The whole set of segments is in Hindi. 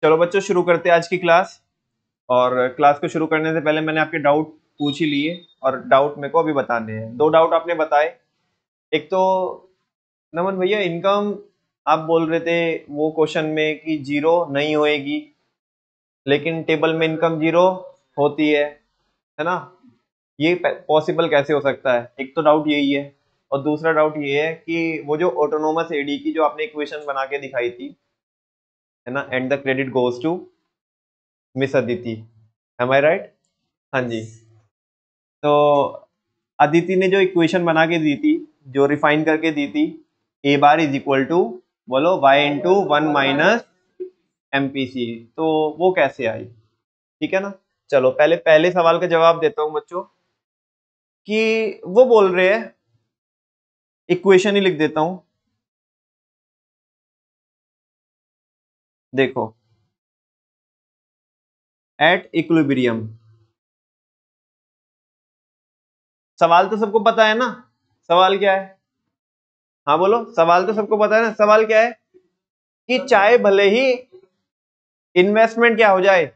चलो बच्चों शुरू करते हैं आज की क्लास। और क्लास को शुरू करने से पहले मैंने आपके डाउट पूछ ही लिए और डाउट मेरे को अभी बताने हैं। दो डाउट आपने बताए। एक तो नमन भैया इनकम आप बोल रहे थे वो क्वेश्चन में कि जीरो नहीं होएगी, लेकिन टेबल में इनकम जीरो होती है ना। ये पॉसिबल कैसे हो सकता है? एक तो डाउट यही है। और दूसरा डाउट ये है कि वो जो ऑटोनोमस एडी की जो आपने इक्वेशन बना के दिखाई थी, है ना, and the credit goes to miss Aditi, am I right? हाँ जी। तो अदिति ने जो इक्वेशन बना के दी थी, जो रिफाइन करके दी थी, A bar is equal to बोलो Y into one minus MPC, तो वो कैसे आई? ठीक है ना। चलो पहले पहले सवाल का जवाब देता हूं बच्चों कि वो बोल रहे हैं, इक्वेशन ही लिख देता हूं, देखो, एट इक्विलिब्रियम। सवाल तो सबको पता है ना, सवाल क्या है? हाँ बोलो, सवाल तो सबको पता है ना। सवाल क्या है कि चाहे भले ही इन्वेस्टमेंट क्या हो जाए,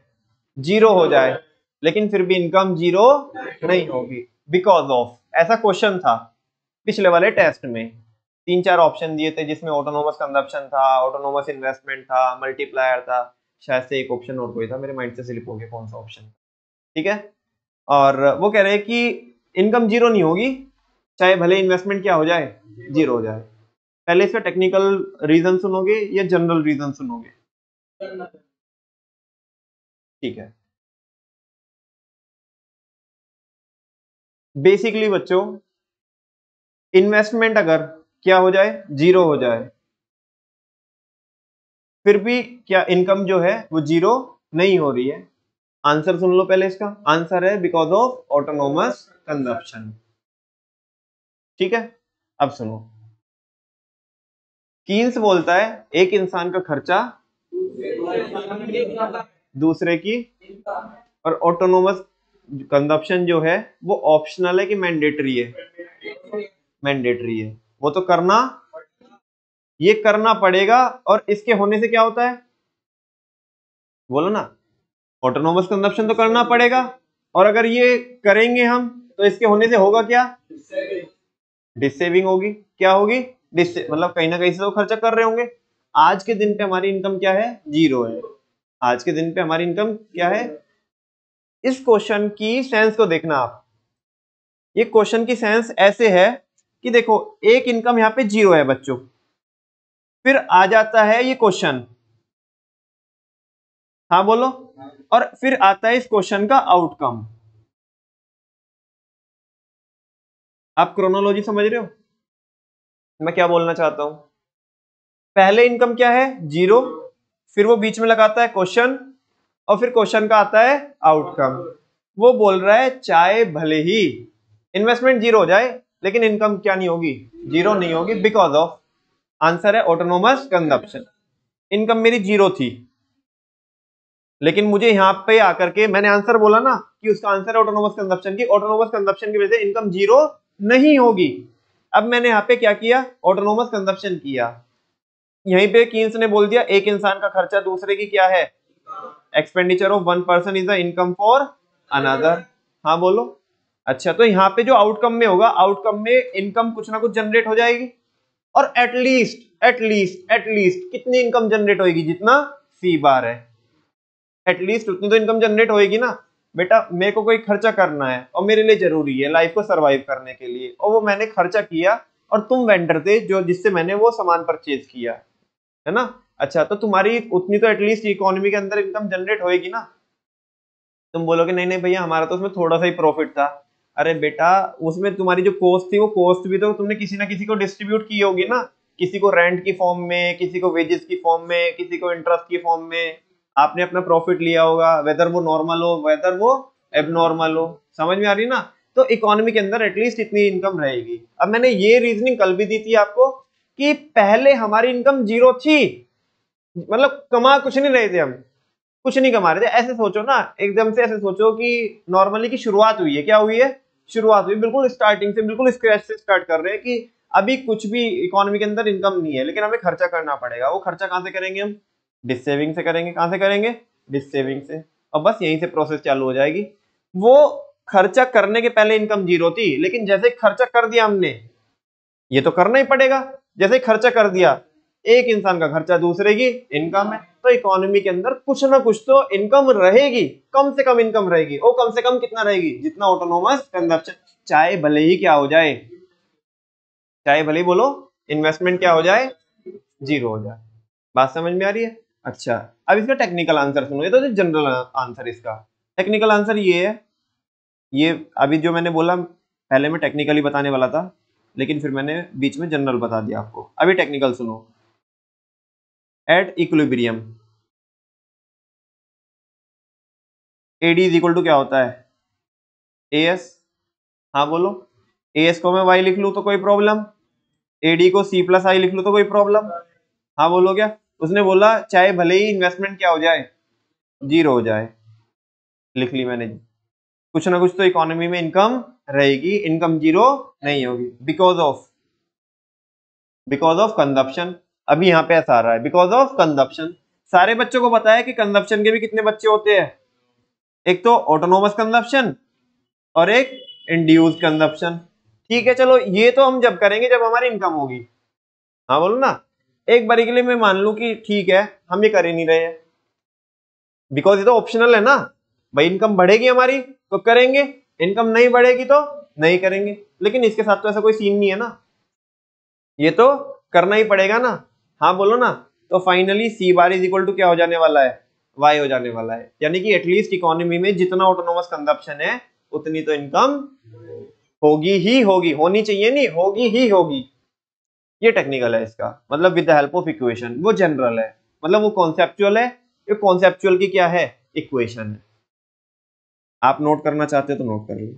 जीरो हो जाए, लेकिन फिर भी इनकम जीरो नहीं होगी बिकॉज ऑफ, ऐसा क्वेश्चन था पिछले वाले टेस्ट में। तीन चार ऑप्शन दिए थे जिसमें ऑटोनोमस कंजप्शन था, ऑटोनोमस इन्वेस्टमेंट था, मल्टीप्लायर था, शायद से एक ऑप्शन और कोई था, मेरे माइंड से स्लिप हो गया कौन सा ऑप्शन। ठीक है। और वो कह रहे हैं कि इनकम जीरो नहीं होगी चाहे भले इन्वेस्टमेंट क्या हो जाए, जीरो हो जाए। पहले इसका टेक्निकल रीजन सुनोगे या जनरल रीजन सुनोगे? ठीक है। बेसिकली बच्चों, इन्वेस्टमेंट अगर क्या हो जाए, जीरो हो जाए, फिर भी क्या इनकम जो है वो जीरो नहीं हो रही है। आंसर सुन लो पहले, इसका आंसर है बिकॉज ऑफ ऑटोनोमस कंजप्शन। ठीक है। अब सुनो, कीन्स बोलता है एक इंसान का खर्चा दूसरे की, और ऑटोनोमस कंजप्शन जो है वो ऑप्शनल है कि मैंडेटरी है? मैंडेटरी है। वो तो करना, ये करना पड़ेगा। और इसके होने से क्या होता है, बोलो ना। ऑटोनोमस कंजप्शन तो करना पड़ेगा, और अगर ये करेंगे हम तो इसके होने से होगा क्या? डिसेविंग होगी। क्या होगी? डिस मतलब कहीं ना कहीं से तो खर्चा कर रहे होंगे। आज के दिन पे हमारी इनकम क्या है? जीरो है। आज के दिन पे हमारी इनकम क्या है? इस क्वेश्चन की सेंस को देखना आप। ये क्वेश्चन की सेंस ऐसे है कि देखो, एक इनकम यहाँ पे जीरो है बच्चों, फिर आ जाता है ये क्वेश्चन, हाँ बोलो, और फिर आता है इस क्वेश्चन का आउटकम। आप क्रोनोलॉजी समझ रहे हो मैं क्या बोलना चाहता हूं? पहले इनकम क्या है? जीरो, फिर वो बीच में लगाता है क्वेश्चन, और फिर क्वेश्चन का आता है आउटकम। वो बोल रहा है चाहे भले ही इन्वेस्टमेंट जीरो हो जाए, लेकिन इनकम क्या नहीं होगी? जीरो नहीं होगी बिकॉज ऑफ, आंसर है ऑटोनोमस कंजप्शन। इनकम मेरी जीरो थी, लेकिन मुझे यहां पे आकर के मैंने आंसर बोला ना कि उसका आंसर है ऑटोनोमस कंजप्शन की, ऑटोनोमस कंजप्शन की वजह से इनकम जीरो नहीं होगी। अब मैंने यहाँ पे क्या किया? ऑटोनोमस कंजप्शन किया। यहीं पे कीन्स ने बोल दिया एक इंसान का खर्चा दूसरे की क्या है? Expenditure of one person is the income for another. हाँ बोलो। अच्छा, तो यहाँ पे जो आउटकम में होगा, आउटकम में इनकम कुछ ना कुछ जनरेट हो जाएगी, और एटलीस्ट कितनी इनकम जनरेट होगी? जितना सी बार है, एटलीस्ट उतनी तो इनकम जनरेट होएगी ना। बेटा मेरे को कोई खर्चा करना है और मेरे लिए जरूरी है लाइफ को सरवाइव करने के लिए, और वो मैंने खर्चा किया, और तुम वेंडर थे जो जिससे मैंने वो सामान परचेज किया, है ना। अच्छा, तो तुम्हारी उतनी तो एटलीस्ट इकोनॉमी के अंदर इनकम जनरेट होएगी ना। तुम बोलोगे नहीं नहीं भैया हमारा तो उसमें थोड़ा सा ही प्रॉफिट था। अरे बेटा, उसमें तुम्हारी जो कॉस्ट थी वो कॉस्ट भी तो तुमने किसी ना किसी को डिस्ट्रीब्यूट की होगी ना। किसी को रेंट की फॉर्म में, किसी को वेजेस की फॉर्म में, किसी को इंटरेस्ट की फॉर्म में आपने अपना प्रॉफिट लिया होगा, वेदर वो नॉर्मल हो वेदर वो एबनॉर्मल हो। समझ में आ रही ना? तो इकोनॉमी के अंदर एटलीस्ट इतनी इनकम रहेगी। अब मैंने ये रीजनिंग कल भी दी थी आपको कि पहले हमारी इनकम जीरो थी, मतलब कमा कुछ नहीं रहे थे हम, कुछ नहीं कमा रहे थे। ऐसे सोचो ना, एकदम से ऐसे सोचो कि नॉर्मली की शुरुआत हुई है। क्या हुई है? शुरुआत हुई, बिल्कुल स्टार्टिंग से, बिल्कुल स्क्रैच से स्टार्ट कर रहे हैं कि अभी कुछ भी इकोनॉमी के अंदर इनकम नहीं है, लेकिन हमें खर्चा करना पड़ेगा। वो खर्चा कहां से करेंगे हम? डिस सेविंग से करेंगे। कहां से करेंगे? डिस सेविंग से। और बस यहीं से प्रोसेस चालू हो जाएगी। वो खर्चा करने के पहले इनकम जीरो थी, लेकिन जैसे खर्चा कर दिया हमने, ये तो करना ही पड़ेगा, जैसे खर्चा कर दिया, एक इंसान का खर्चा दूसरे की इनकम है, तो इकोनॉमी के अंदर कुछ ना कुछ तो इनकम रहेगी, कम से कम इनकम रहेगी। और कम से कम कितना रहेगी? जितना ऑटोनोमस कंजप्शन, चाहे भले ही क्या हो जाए, चाहे भले ही बोलो इन्वेस्टमेंट क्या हो जाए, जीरो हो जाए। बात समझ में आ रही है? अच्छा, अब इसका टेक्निकल आंसर सुनो। ये तो जनरल आंसर, इसका टेक्निकल आंसर ये है। ये अभी जो मैंने बोला, पहले मैं टेक्निकली बताने वाला था, लेकिन फिर मैंने बीच में जनरल बता दिया आपको। अभी टेक्निकल सुनो। At equilibrium AD is equal to क्या होता है? एएस। हाँ बोलो। एएस को मैं वाई लिख लूं तो कोई प्रॉब्लम, एडी को सी प्लस आई लिख लूं तो कोई प्रॉब्लम? हाँ बोलो क्या? उसने बोला चाहे भले ही इन्वेस्टमेंट क्या हो जाए, जीरो हो जाए, लिख ली मैंने। कुछ ना कुछ तो इकोनॉमी में इनकम रहेगी, इनकम जीरो नहीं होगी, बिकॉज ऑफ कंजप्शन। अभी यहाँ पे ऐसा आ रहा है, बिकॉज ऑफ कंजप्शन। सारे बच्चों को पता है कि कंजप्शन के भी कितने बच्चे होते हैं, एक तो ऑटोनोमस कंजप्शन और एक इंड्यूस्ड कंजप्शन। ठीक है, चलो ये तो हम जब करेंगे जब हमारी इनकम होगी। हाँ बोलो ना। एक बारी के लिए मैं मान लूं कि ठीक है हम ये कर ही नहीं रहे हैं, बिकॉज ये तो ऑप्शनल है ना। भाई इनकम बढ़ेगी हमारी तो करेंगे, इनकम नहीं बढ़ेगी तो नहीं करेंगे। लेकिन इसके साथ तो ऐसा कोई सीन नहीं है ना, ये तो करना ही पड़ेगा ना। हाँ बोलो ना। तो finally C bar is equal to क्या हो जाने वाला है? वाई हो जाने वाला है। यानी कि एटलीस्ट इकोनॉमी में जितना ऑटोनोमस कंजप्शन है उतनी तो इनकम होगी ही होगी, होनी चाहिए नहीं, होगी ही होगी। ये टेक्निकल है इसका मतलब, with the help of equation. वो जनरल है, मतलब वो कॉन्सेप्चुअल है। ये कॉन्सेप्चुअल की क्या है? इक्वेशन है। आप नोट करना चाहते हो तो नोट कर लो।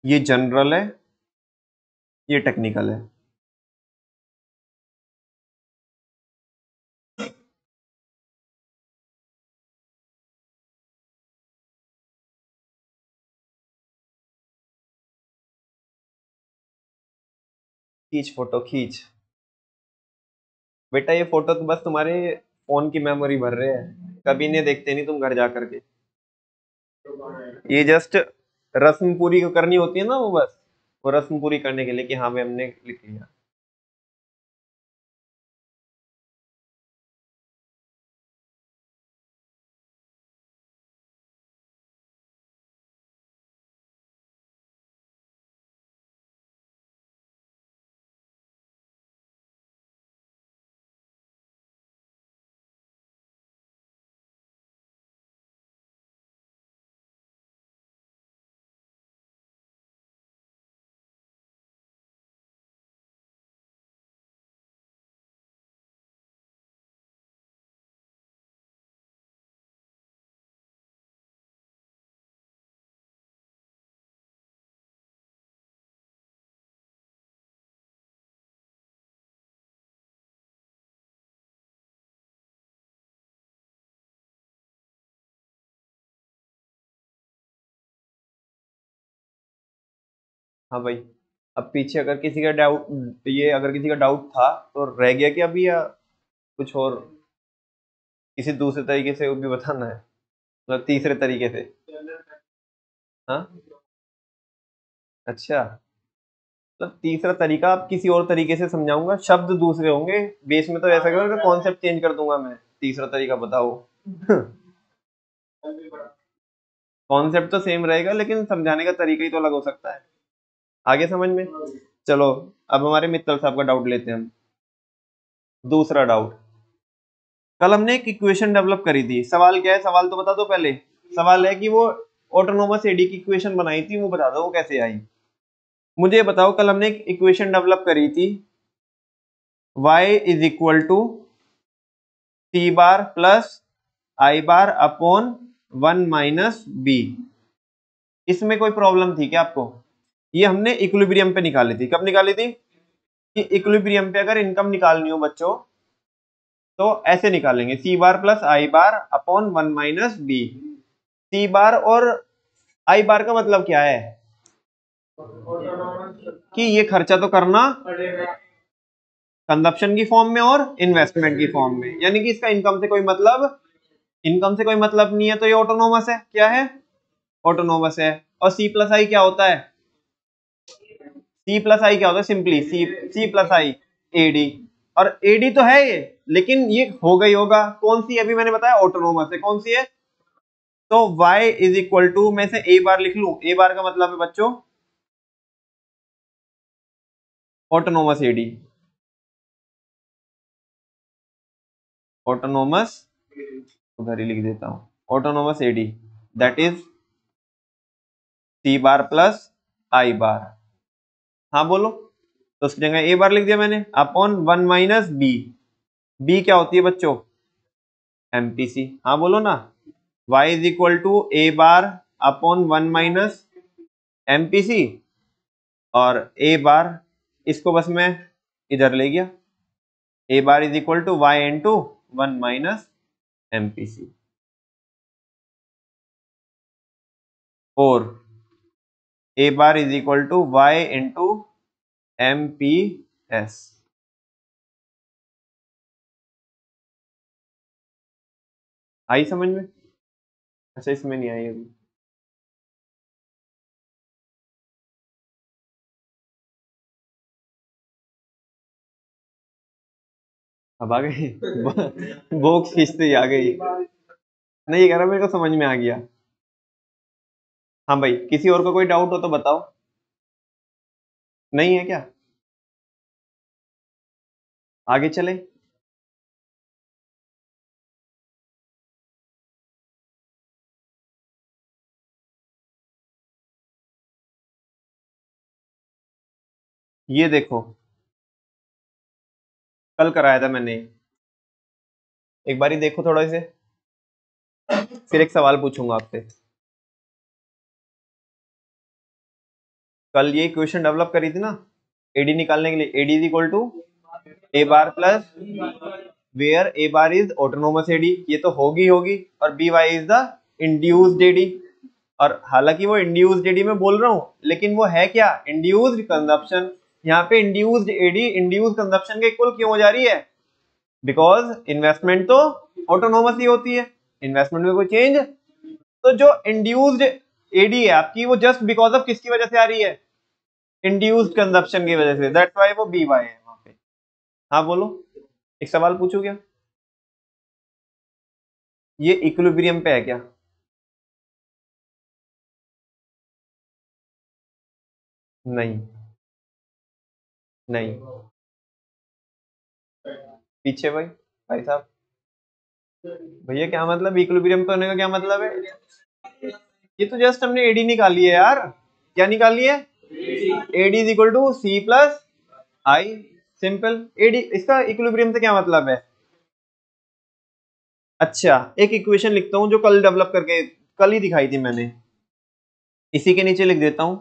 ये जनरल है, ये टेक्निकल है। खींच फोटो खींच। बेटा ये फोटो तो बस तुम्हारे फोन की मेमोरी भर रहे हैं, कभी इन्हें देखते नहीं तुम घर जा करके। ये जस्ट रस्म पूरी करनी होती है ना, वो बस वो रस्म पूरी करने के लिए कि हाँ भाई हमने लिख लिया। हाँ भाई, अब पीछे अगर किसी का डाउट, ये अगर किसी का डाउट था तो रह गया क्या अभी, या कुछ और किसी दूसरे तरीके से भी बताना है, मतलब तीसरे तरीके से? हाँ अच्छा, मतलब तीसरा तरीका आप किसी और तरीके से समझाऊंगा, शब्द दूसरे होंगे, बेस में तो ऐसा करो कॉन्सेप्ट चेंज कर दूंगा मैं। तीसरा तरीका बताओ। कॉन्सेप्ट तो सेम रहेगा लेकिन समझाने का तरीका ही तो अलग हो सकता है। आगे समझ में? चलो, अब हमारे मित्तल साहब का डाउट लेते हैं हम। दूसरा डाउट, कल हमने एक इक्वेशन डेवलप करी थी। सवाल क्या है? सवाल तो बता दो पहले। सवाल है कि वो ऑटोनोमस एडी की इक्वेशन बनाई थी, वो बता दो वो कैसे आई। मुझे बताओ, कल हमने एक इक्वेशन डेवलप करी थी, y is equal to C bar plus I bar upon 1 - b। इसमें कोई प्रॉब्लम थी क्या आपको? ये हमने इक्विलिब्रियम पे निकाली थी। कब निकाली थी? कि इक्विलिब्रियम पे अगर इनकम निकालनी हो बच्चों तो ऐसे निकालेंगे, सी bar plus I bar upon 1 - b। सी बार और आई बार का मतलब क्या है कि ये खर्चा तो करना कंजप्शन की फॉर्म में और इन्वेस्टमेंट की फॉर्म में, यानी कि इसका इनकम से कोई मतलब नहीं है, तो ये ऑटोनोमस है। क्या है? ऑटोनोमस है। और सी प्लस आई क्या होता है? सी प्लस आई क्या होता है? सिंपली सी प्लस आई एडी। और एडी तो है ये, लेकिन ये हो गई होगा कौन सी? अभी मैंने बताया ऑटोनोमस है। कौन सी है? तो y इज इक्वल टू, मैं से ए बार लिख लू। ए बार का मतलब है बच्चों ऑटोनोमस एडी। ऑटोनोमस, उधर ही लिख देता हूं, autonomous AD that is C bar plus I bar. हाँ बोलो। तो उसकी जगह ए बार लिख दिया मैंने अपॉन 1 माइनस बी। बी क्या होती है बच्चों? एमपीसी। हाँ बोलो ना। y is equal to A bar upon 1 minus MPC, और ए बार इसको बस मैं इधर ले गया। A bar is equal to Y into 1 minus MPC. और A bar is equal to Y into MPS. आई समझ में? अच्छा, इसमें नहीं आई अभी। अब आ गई बॉक्स खींचते ही आ गई। नहीं, ये कह रहा मेरे को समझ में आ गया। हाँ भाई, किसी और को कोई डाउट हो तो बताओ। नहीं है क्या? आगे चले। ये देखो, कल कराया था मैंने। एक बारी देखो थोड़ा इसे, फिर एक सवाल पूछूंगा आपसे। कल ये क्वेश्चन डेवलप करी थी ना, एडी निकालने के लिए। AD is equal to A bar plus where A bar is autonomous AD, ये तो होगी। और B Y is the induced AD. और हालांकि वो इंड्यूस्ड एडी में बोल रहा हूं, लेकिन वो है क्या? Induced consumption. यहाँ पे इंड्यूस्ड एडी इंड्यूस्ड कंजप्शन के इक्वल क्यों हो जा रही है? बिकॉज इन्वेस्टमेंट तो ऑटोनोमस ही होती है, इन्वेस्टमेंट में कोई चेंज। तो जो इंड्यूस्ड एडी है आपकी, वो जस्ट बिकॉज ऑफ किसकी वजह से आ रही है? इंड्यूस्ड कंजप्शन की वजह से। दैट्स व्हाई वो बी वाई है वहां पे। हाँ बोलो, एक सवाल पूछू क्या? ये इक्विलिब्रियम पे है क्या? नहीं। नहीं। पीछे भाई, भाई साहब। भैया क्या मतलब इक्विलिब्रियम पे होने का क्या मतलब है? ये तो जस्ट हमने एडी निकाली है यार। क्या निकाली है? AD is equal to C plus I. Simple. AD, इसका इक्विलिब्रियम से क्या मतलब है? अच्छा, एक इक्वेशन लिखता हूं जो कल डेवलप करके, कल ही दिखाई थी मैंने। इसी के नीचे लिख देता हूं,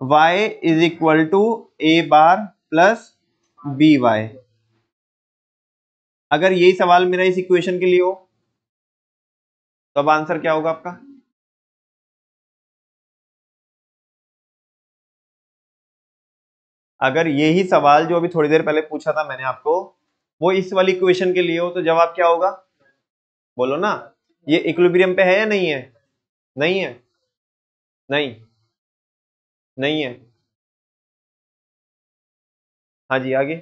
y is equal to A bar plus B Y. अगर यही सवाल मेरा इस इक्वेशन के लिए हो, तो अब आंसर क्या होगा आपका? अगर यही सवाल जो अभी थोड़ी देर पहले पूछा था मैंने आपको, वो इस वाली इक्वेशन के लिए हो, तो जवाब क्या होगा? बोलो ना। ये इक्विलिब्रियम पे है या नहीं है? नहीं है। नहीं। नहीं है। हाँ जी, आगे।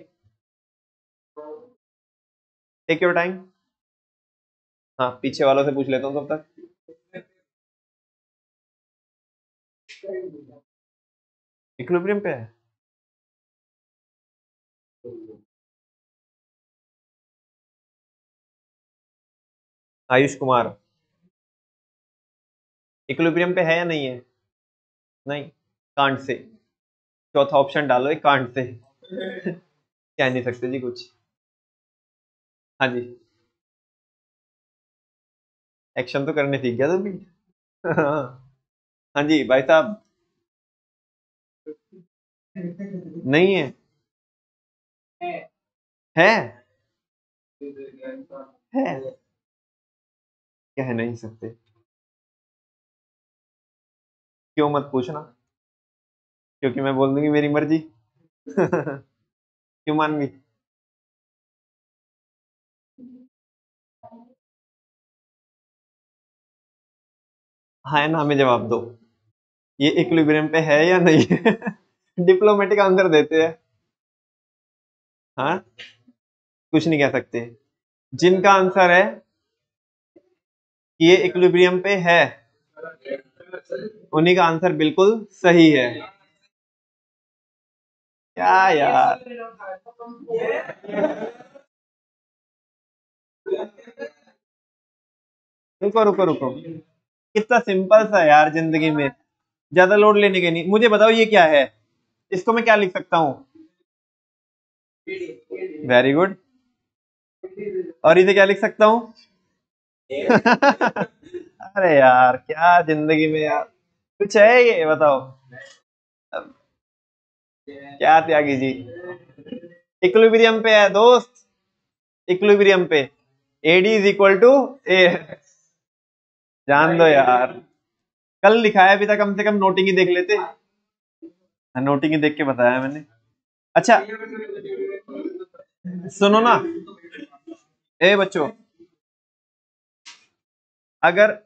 Take your time. हाँ, पीछे वालों से पूछ लेता हूँ तब तक। इक्विलिब्रियम पे है। आयुष कुमार, इक्विलिब्रियम पे है या नहीं है? नहीं। Can't say. चौथा ऑप्शन डालो, एक कांट से। कह नहीं सकते जी कुछ। हाँ जी। एक्शन तो करने सीख गया तू भी। हाँ जी भाई साहब। नहीं है। है। है। कह नहीं सकते। क्यों मत पूछना, क्योंकि मैं बोल दूंगी मेरी मर्जी। क्यों मान भी। हाँ है ना, हमें जवाब दो, ये इक्विलिब्रियम पे है या नहीं है? डिप्लोमेटिक आंसर देते हैं। हाँ, कुछ नहीं कह सकते। जिनका आंसर है कि ये इक्विलिब्रियम पे है, उन्हीं का आंसर बिल्कुल सही है। क्या यार, रुको रुको रुको, कितना सिंपल सा है यार जिंदगी में, ज्यादा लोड लेने के नहीं। मुझे बताओ ये क्या है, इसको मैं क्या लिख सकता हूँ? Very good. और इसे क्या लिख सकता हूँ? अरे यार क्या जिंदगी में यार, कुछ है ये बताओ। अब क्या त्यागी जी, इक्विलिब्रियम पे है दोस्त, इक्विलिब्रियम पे एडी इज इक्वल टू ए। जान दो यार, कल लिखाया भी था, कम से कम नोटिंग ही देख लेते। नोटिंग ही देख के बताया मैंने। अच्छा सुनो ना, ए बच्चों, अगर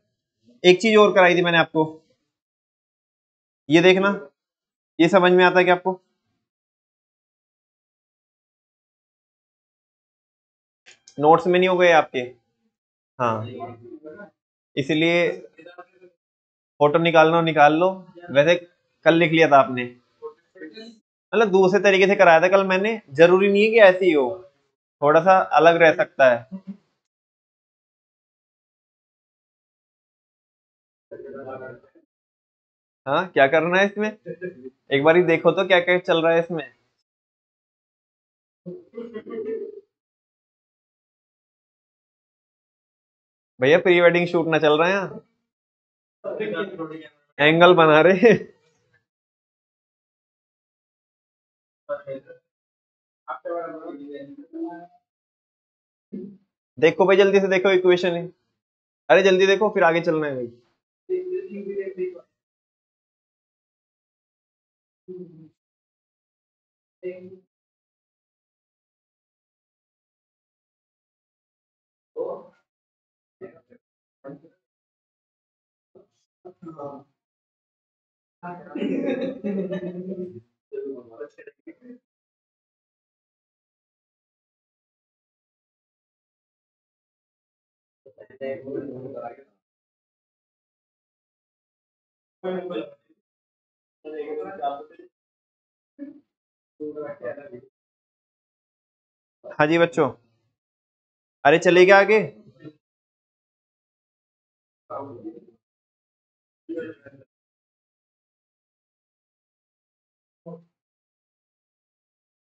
एक चीज और कराई थी मैंने आपको, ये देखना, ये समझ में आता है क्या आपको? नोट्स में नहीं हो गए आपके? हाँ, इसलिए फोटो निकालना हो निकाल लो। वैसे कल लिख लिया था आपने, मतलब दूसरे तरीके से कराया था कल मैंने, जरूरी नहीं है कि ऐसे ही हो, थोड़ा सा अलग रह सकता है। हाँ, क्या करना है इसमें, एक बार ही देखो तो क्या क्या चल रहा है इसमें। भैया प्री वेडिंग शूट ना चल रहा है यहाँ, एंगल बना रहे। देखो भाई जल्दी से देखो इक्वेशन है, अरे जल्दी देखो फिर आगे चलना है भाई। हाँ जी बच्चों, अरे चलेगा आगे।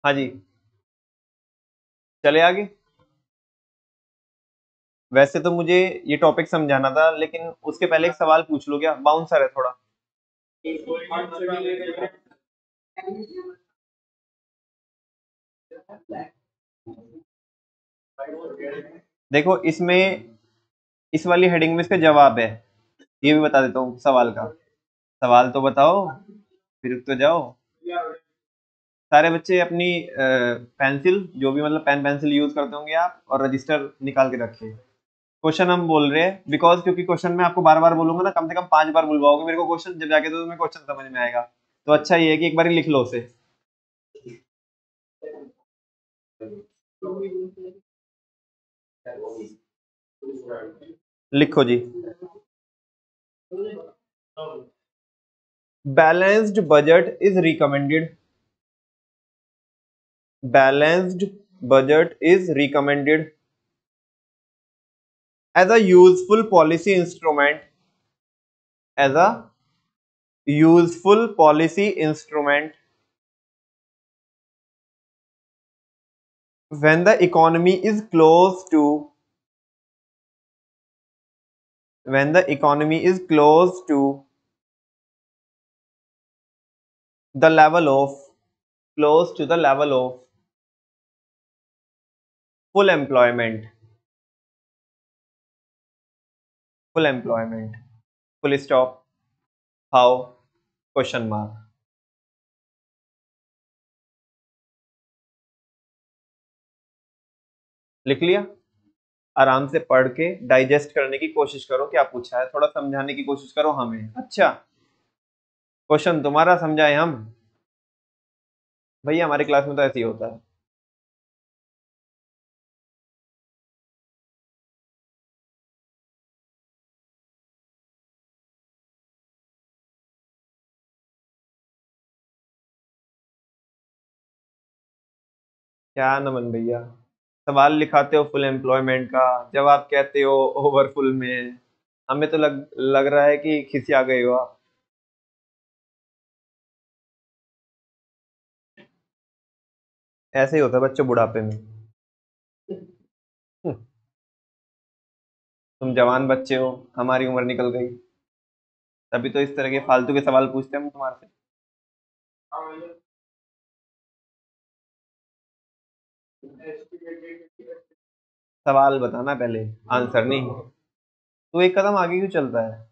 हाँ जी, चले आगे। वैसे तो मुझे ये टॉपिक समझाना था, लेकिन उसके पहले एक सवाल पूछ लो, क्या बाउंसर है थोड़ा। देखो इसमें, इस वाली हेडिंग में इसका जवाब है, ये भी बता देता हूँ सवाल का। सवाल तो बताओ, फिर रुक तो जाओ। सारे बच्चे अपनी पेंसिल, जो भी मतलब पेन पेंसिल यूज करते होंगे आप, और रजिस्टर निकाल के रखिए। क्वेश्चन हम बोल रहे हैं बिकॉज, क्योंकि क्वेश्चन मैं आपको बार बार बोलूंगा ना, कम से कम 5 बार बुलवाओगे मेरे को क्वेश्चन, जब जाके तो तुम्हें क्वेश्चन समझ में आएगा। तो अच्छा ये है कि एक बार ही लिख लो उसे। लिखो जी, balanced budget is recommended, balanced budget is recommended as a useful policy instrument, as a useful policy instrument when the economy is close to, when the economy is close to the level of, close to the level of full employment, full employment, full stop. How? Question mark. लिख लिया? आराम से पढ़ के डाइजेस्ट करने की कोशिश करो क्या पूछा है, थोड़ा समझाने की कोशिश करो हमें। अच्छा, क्वेश्चन तुम्हारा समझाए हम? भैया हमारे क्लास में तो ऐसे ही होता है। क्या नमन भैया, सवाल लिखाते हो फुल एम्प्लॉयमेंट का, जवाब कहते हो ओवरफुल में। हमें तो लग रहा है कि खिसिया गए हो आप। ऐसे ही होता है बच्चों बुढ़ापे में। तुम जवान बच्चे हो, हमारी उम्र निकल गई, तभी तो इस तरह के फालतू के सवाल पूछते हैं हम तुम्हारे से। सवाल बताना पहले, आंसर नहीं। तो एक कदम आगे क्यों चलता है?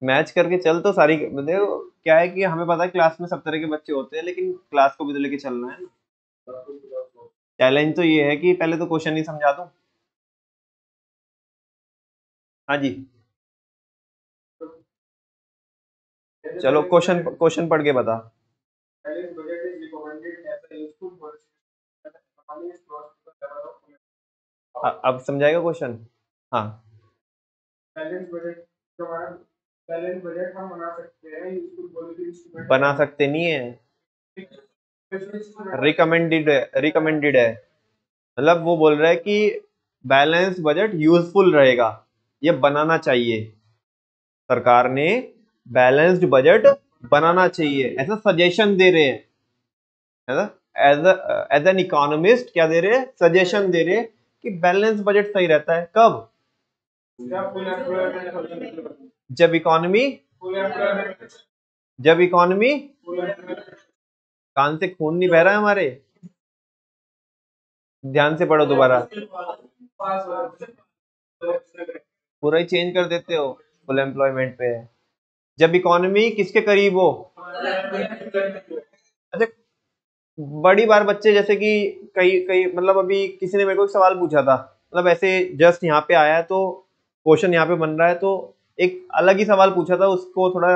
मैच करके चल तो सारी, देखो क्या है कि हमें पता है क्लास में सब तरह के बच्चे होते हैं, लेकिन क्लास को भी तो लेके चलना है। चैलेंज तो ये है कि पहले तो क्वेश्चन ही समझा दूं। हाँ जी, चलो क्वेश्चन क्वेश्चन पढ़ के बता। अब समझाएगा क्वेश्चन? हाँ। बना सकते नहीं है, रिकमेंडेड है, रिकमेंडेड है। मतलब वो बोल रहा है कि बैलेंस बजट यूजफुल रहेगा, ये बनाना चाहिए। सरकार ने बैलेंस्ड बजट बनाना चाहिए ऐसा सजेशन दे रहे हैं, है ना? एज एन इकोनॉमिस्ट क्या दे रहे हैं, सजेशन दे रहे हैं कि बैलेंस बजट सही रहता है कब? जब इकोनॉमी, जब इकोनॉमी, कान से खून नहीं बह रहा है हमारे? ध्यान से पढ़ो दोबारा, पूरा ही चेंज कर देते हो फुल एम्प्लॉयमेंट पे। जब इकोनॉमी किसके करीब हो? अच्छा, बड़ी बार बच्चे जैसे कि कई कई मतलब अभी किसी ने मेरे को एक सवाल पूछा था, मतलब ऐसे जस्ट यहाँ पे आया है तो क्वेश्चन यहाँ पे बन रहा है, तो एक अलग ही सवाल पूछा था, उसको थोड़ा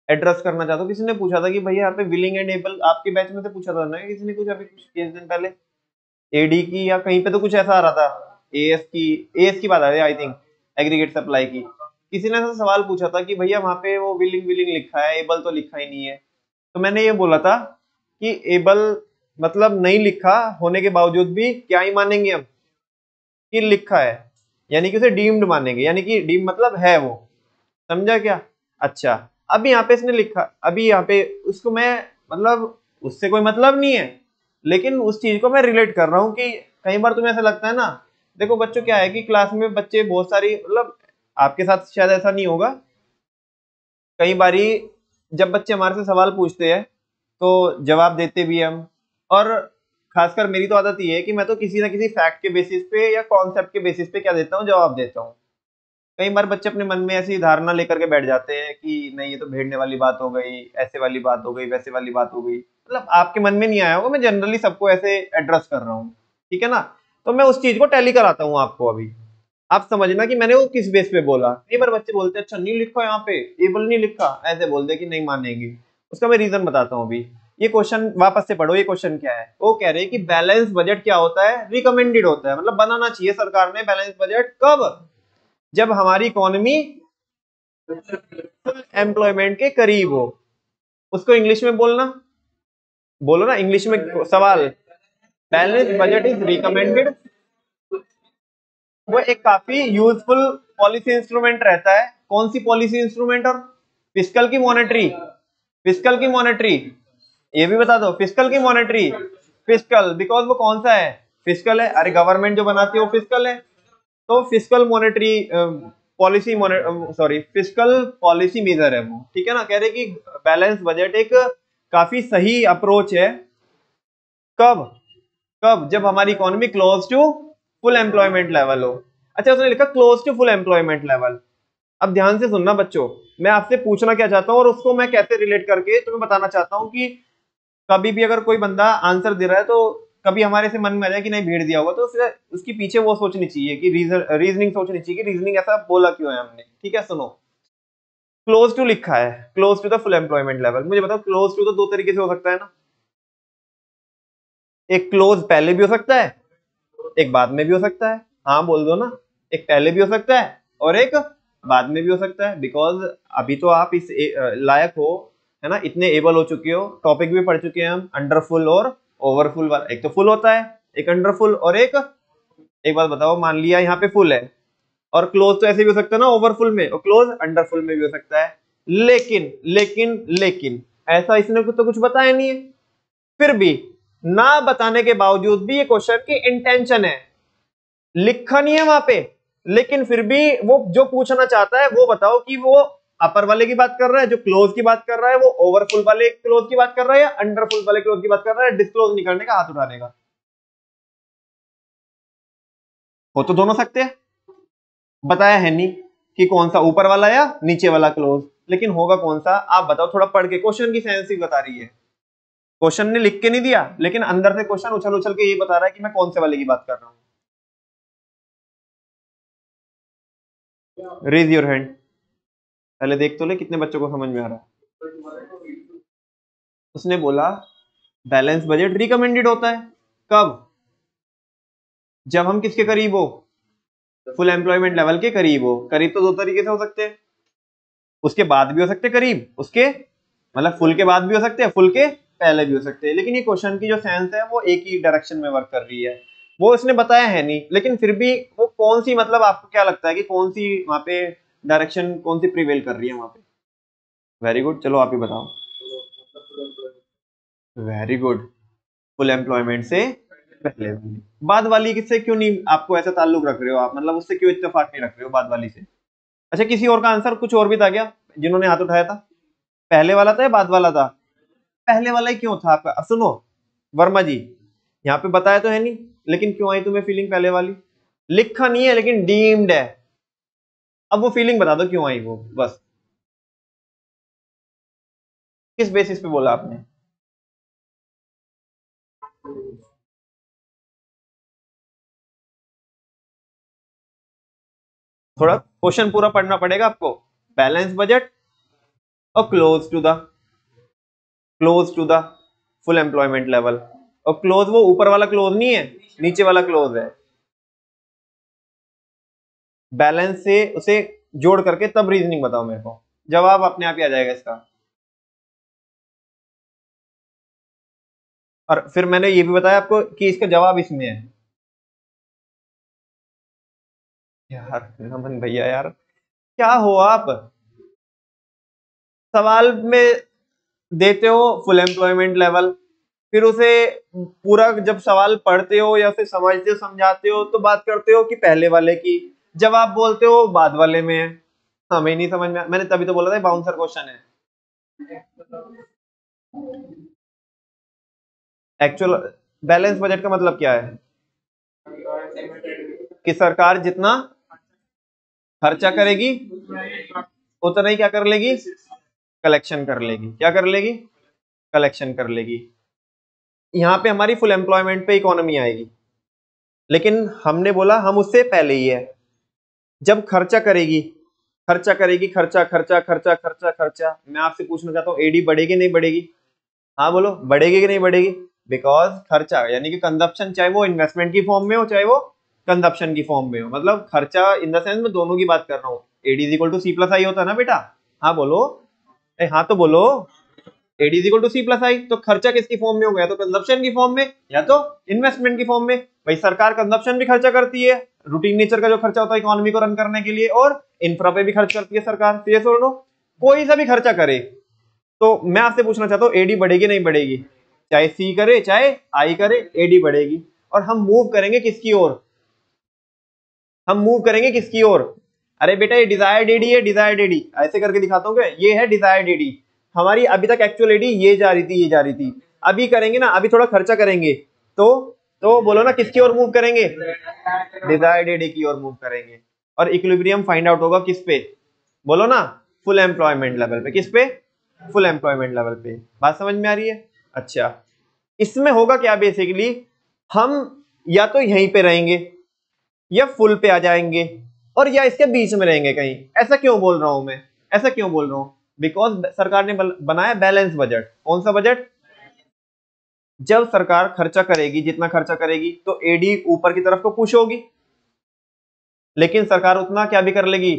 एड्रेस करना चाहता हूँ। किसी ने पूछा था कि भैया यहाँ पे विलिंग एंड एबल, आपके बैच में से पूछा था ना किसी ने कुछ अभी कुछ दिन पहले, एडी की या कहीं पे तो कुछ ऐसा आ रहा था, एएस की बात आ रही है आई थिंक, एग्रीगेट सप्लाई की। किसी ने ऐसा सवाल पूछा था कि भैया वहां पे वो विलिंग विलिंग लिखा है, एबल तो लिखा ही नहीं है। तो मैंने ये बोला था कि एबल मतलब नहीं लिखा होने के बावजूद भी क्या ही मानेंगे हम कि लिखा है, यानी कि उसे डीम्ड मानेंगे, यानी कि डीम मतलब है वो, समझा क्या? अच्छा, अब यहाँ पे इसने लिखा, अभी यहाँ पे उसको मैं मतलब उससे कोई मतलब नहीं है, लेकिन उस चीज को मैं रिलेट कर रहा हूँ कि कई बार तुम्हें ऐसा लगता है ना, देखो बच्चों क्या है कि क्लास में बच्चे बहुत सारी, मतलब आपके साथ शायद ऐसा नहीं होगा, कई बारी जब बच्चे हमारे से सवाल पूछते हैं तो जवाब देते भी हम, और खासकर मेरी तो आदत ये है कि मैं तो किसी ना किसी फैक्ट के बेसिस पे या कॉन्सेप्ट के बेसिस पे क्या देता हूँ, जवाब देता हूँ। कई बार बच्चे अपने मन में ऐसी धारणा लेकर के बैठ जाते हैं कि नहीं ये तो भेड़ने वाली बात हो गई, ऐसे वाली बात हो गई, वैसे वाली बात हो गई, मतलब आपके मन में नहीं आया होगा, मैं जनरली सबको ऐसे एड्रेस कर रहा हूँ, ठीक है ना? तो मैं उस चीज को टैली कराता हूँ आपको अभी, आप समझना कि मैंने वो किस बेस पे बोला। कई बार बच्चे बोलते हैं अच्छा नहीं लिखा यहाँ पे, एबल नहीं लिखा, ऐसे बोलते कि नहीं मानेंगे। उसका मैं रीजन बताता हूँ अभी। ये क्वेश्चन वापस से पढ़ो, ये क्वेश्चन क्या है, वो कह रहे हैं कि बैलेंस बजट क्या होता है, रिकमेंडेड होता है, मतलब बनाना चाहिए सरकार ने बैलेंस बजट कब? जब हमारी इकोनॉमी एम्प्लॉयमेंट के करीब हो। उसको इंग्लिश में बोलना, बोलो ना इंग्लिश में सवाल। बैलेंस बजट इज रिकमेंडेड, वो एक काफी यूजफुल पॉलिसी इंस्ट्रूमेंट रहता है। कौन सी पॉलिसी इंस्ट्रूमेंट? और फिस्कल की मॉनेटरी, फिस्कल की मॉनेटरी, ये भी बता दो, फिस्कल की मॉनेटरी, फिस्कल बिकॉज वो कौन सा है, फिस्कल है, अरे गवर्नमेंट जो बनाती है वो फिस्कल है, तो fiscal monetary policy, sorry fiscal policy major है वो, ठीक है ना? कह रहे कि बैलेंस बजट एक काफी सही अप्रोच है, कब? कब? जब हमारी economy close to full employment level हो। अच्छा, उसने लिखा close to full employment level, अब ध्यान से सुनना बच्चों, मैं आपसे पूछना क्या चाहता हूँ और उसको मैं कैसे रिलेट करके तुम्हें बताना चाहता हूँ कि कभी भी अगर कोई बंदा आंसर दे रहा है तो कभी हमारे से मन में आ जाए कि नहीं भेड़ दिया होगा, तो उसके पीछे वो सोचनी चाहिए कि रीजनिंग सोचनी चाहिए कि रीजनिंग ऐसा बोला क्यों है हमने। ठीक है, सुनो, क्लोज टू लिखा है, close to the full employment level. मुझे बताओ क्लोज टू तो दो तरीके से हो सकता है ना, एक क्लोज पहले भी हो सकता है, एक बाद में भी हो सकता है। हाँ बोल दो ना, एक पहले भी हो सकता है और एक बाद में भी हो सकता है। बिकॉज अभी तो आप इस लायक हो, है ना, इतने एबल हो चुके हो, टॉपिक भी पढ़ चुके हैं हम, अंडरफुल और ओवरफुल वाला। एक तो फुल होता है, एक अंडरफुल, और एक बात बताओ, मान लिया यहाँ पे फुल है और क्लोज तो ऐसे भी हो सकता है ना ओवरफुल में, और क्लोज अंडरफुल में भी हो सकता है। लेकिन लेकिन लेकिन ऐसा इसने तो कुछ बताया नहीं है। फिर भी ना बताने के बावजूद भी ये क्वेश्चन की इंटेंशन है, लिखा नहीं है वहां पे, लेकिन फिर भी वो जो पूछना चाहता है वो बताओ कि वो अपर वाले की बात कर रहा है, जो क्लोज की बात कर रहा है वो ओवरफुल वाले क्लोज की बात कर रहा है या अंडरफुल वाले क्लोज की बात कर रहा है। डिस्क्लोज नहीं करने का, हाथ उठाने का। हो तो दोनों सकते हैं, बताया है नहीं कि कौन सा ऊपर वाला या नीचे वाला क्लोज, लेकिन होगा कौन सा आप बताओ। थोड़ा पढ़ के, क्वेश्चन की सेंस ही बता रही है, क्वेश्चन ने लिख के नहीं दिया लेकिन अंदर से क्वेश्चन उछल उछल के ये बता रहा है कि मैं कौन से वाले की बात कर रहा हूं। रेज योर हैंड, पहले देख तो ले कितने बच्चों को समझ में आ रहा है। उसने बोला बैलेंस बजट रिकमेंडेड होता है कब, जब हम किसके करीब हो, फुल एम्प्लॉयमेंट लेवल के करीब हो। करीब तो दो तरीके से हो सकते हैं, उसके बाद भी हो सकते हैं करीब, उसके मतलब फुल के बाद भी हो सकते हैं, फुल के पहले भी हो सकते हैं। लेकिन ये क्वेश्चन की जो सेंस है वो एक ही डायरेक्शन में वर्क कर रही है, वो इसने बताया है नहीं। लेकिन फिर भी वो कौन सी, मतलब आपको क्या लगता है कि कौन सी वहां पे डायरेक्शन कौन सी प्रिवेल कर रही है वहां पे। वेरी गुड, चलो आप ही बताओ। वेरी गुड, फुल एम्प्लॉयमेंट से पहले वाली। बाद वाली किससे क्यों नहीं आपको ऐसा ताल्लुक रख रहे हो आप, मतलब उससे क्यों इत्तेफाक नहीं रख रहे हो बाद वाली से। अच्छा, किसी और का आंसर कुछ और भी था क्या जिन्होंने हाथ उठाया था, पहले वाला था या बाद वाला था। पहले वाला ही क्यों था आपका। अब सुनो वर्मा जी, यहाँ पे बताया तो है नहीं, लेकिन क्यों आई तुम्हें फीलिंग पहले वाली। लिखा नहीं है लेकिन डीम्ड है। अब वो फीलिंग बता दो क्यों आई वो, बस किस बेसिस पे बोला आपने। थोड़ा क्वेश्चन पूरा पढ़ना पड़ेगा आपको। बैलेंस बजट और close to the full employment level, और क्लोज वो ऊपर वाला क्लोज नहीं है, नीचे वाला क्लोज है। बैलेंस से उसे जोड़ करके तब रीजनिंग बताओ मेरे को, जवाब अपने आप ही आ जाएगा इसका। और फिर मैंने ये भी बताया आपको कि इसका जवाब इसमें है। यार नमन भैया यार, क्या हो आप, सवाल में देते हो फुल एम्प्लॉयमेंट लेवल, फिर उसे पूरा जब सवाल पढ़ते हो या फिर समझते हो समझाते हो तो बात करते हो कि पहले वाले की, जब आप बोलते हो बाद वाले में है। हमें नहीं समझ में, मैंने तभी तो बोला था बाउंसर क्वेश्चन है। एक्चुअल बैलेंस बजट का मतलब क्या है, कि सरकार जितना खर्चा करेगी उतना ही क्या कर लेगी, कलेक्शन कर लेगी। क्या कर लेगी, कलेक्शन कर लेगी। यहाँ पे हमारी फुल एम्प्लॉयमेंट पे इकोनॉमी आएगी, लेकिन हमने बोला हम उससे पहले ही है। जब खर्चा करेगी, खर्चा करेगी, खर्चा खर्चा खर्चा खर्चा खर्चा, मैं आपसे पूछना चाहता हूँ एडी बढ़ेगी नहीं बढ़ेगी। हाँ बोलो, बढ़ेगी कि नहीं बढ़ेगी। बिकॉज खर्चा यानी कि कंजप्शन, चाहे वो इन्वेस्टमेंट की फॉर्म में हो चाहे वो कंजप्शन की फॉर्म में हो, मतलब खर्चा इन द सेंस में दोनों की बात कर रहा हूँ। AD is equal to C plus I होता है ना बेटा। हाँ बोलो, हाँ तो बोलो। AD is equal to C plus I, तो खर्चा किसकी फॉर्म में हो गया, तो कंजप्शन की फॉर्म में या तो इन्वेस्टमेंट की फॉर्म में। भाई सरकार कंजप्शन भी खर्चा करती है, रूटीन नेचर का जो खर्चा होता है इकोनॉमी को रन करने के लिए, और इंफ्रा पे भी खर्च करती है सरकार। तो ये सुनो, कोई सा भी खर्चा करे तो मैं आपसे पूछना चाहता हूँ एडी बढ़ेगी नहीं बढ़ेगी, चाहे सी करे चाहे आई करे, एडी बढ़ेगी। और हम मूव करेंगे किसकी ओर, हम मूव करेंगे किसकी ओर। अरे बेटा ये डिजायर्ड एडी है, डिजायर्ड एडी ऐसे करके दिखाता हूँ क्या, ये है डिजायर्ड एडी। हमारी अभी तक एक्चुअल एडी ये जा रही थी, ये जा रही थी। अभी करेंगे ना, अभी थोड़ा खर्चा करेंगे तो तो बोलो ना किसकी ओर मूव करेंगे, डिजायर्ड एडी की ओर मूव करेंगे। और इक्विलिब्रियम फाइंड आउट होगा किस पे, बोलो ना, फुल एम्प्लॉयमेंट लेवल पे। किस पे? फुल एम्प्लॉयमेंट लेवल पे। बात समझ में आ रही है? अच्छा, इसमें होगा क्या बेसिकली, हम या तो यहीं पे रहेंगे या फुल पे आ जाएंगे और या इसके बीच में रहेंगे कहीं। ऐसा क्यों बोल रहा हूं मैं? ऐसा क्यों बोल रहा हूं? बिकॉज सरकार ने बनाया बैलेंस बजट। कौन सा बजट? जब सरकार खर्चा करेगी, जितना खर्चा करेगी तो एडी ऊपर की तरफ को पुश होगी, लेकिन सरकार उतना क्या भी कर लेगी,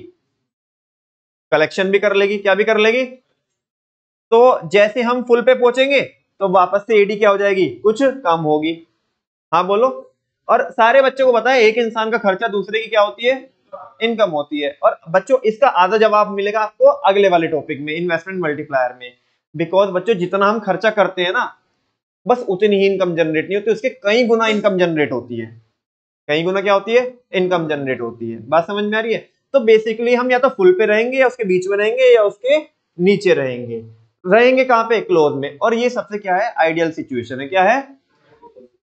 कलेक्शन भी कर लेगी। क्या भी कर लेगी? तो जैसे हम फुल पे पहुंचेंगे तो वापस से एडी क्या हो जाएगी, कुछ कम होगी। हाँ बोलो। और सारे बच्चों को पता है एक इंसान का खर्चा दूसरे की क्या होती है, इनकम होती है। और बच्चों इसका आधा जवाब मिलेगा आपको अगले वाले टॉपिक में, इन्वेस्टमेंट मल्टीप्लायर में। बिकॉज बच्चों जितना हम खर्चा करते हैं ना, बस उतनी ही इनकम जनरेट नहीं होती, उसके कई गुना इनकम जनरेट होती है। कई गुना क्या होती है, इनकम जनरेट होती है। बात समझ में आ रही है? तो बेसिकली हम या तो फुल पे रहेंगे या उसके बीच में रहेंगे या उसके नीचे रहेंगे। रहेंगे कहां पे? क्लोज में। और ये सबसे क्या है, आइडियल सिचुएशन है। क्या है?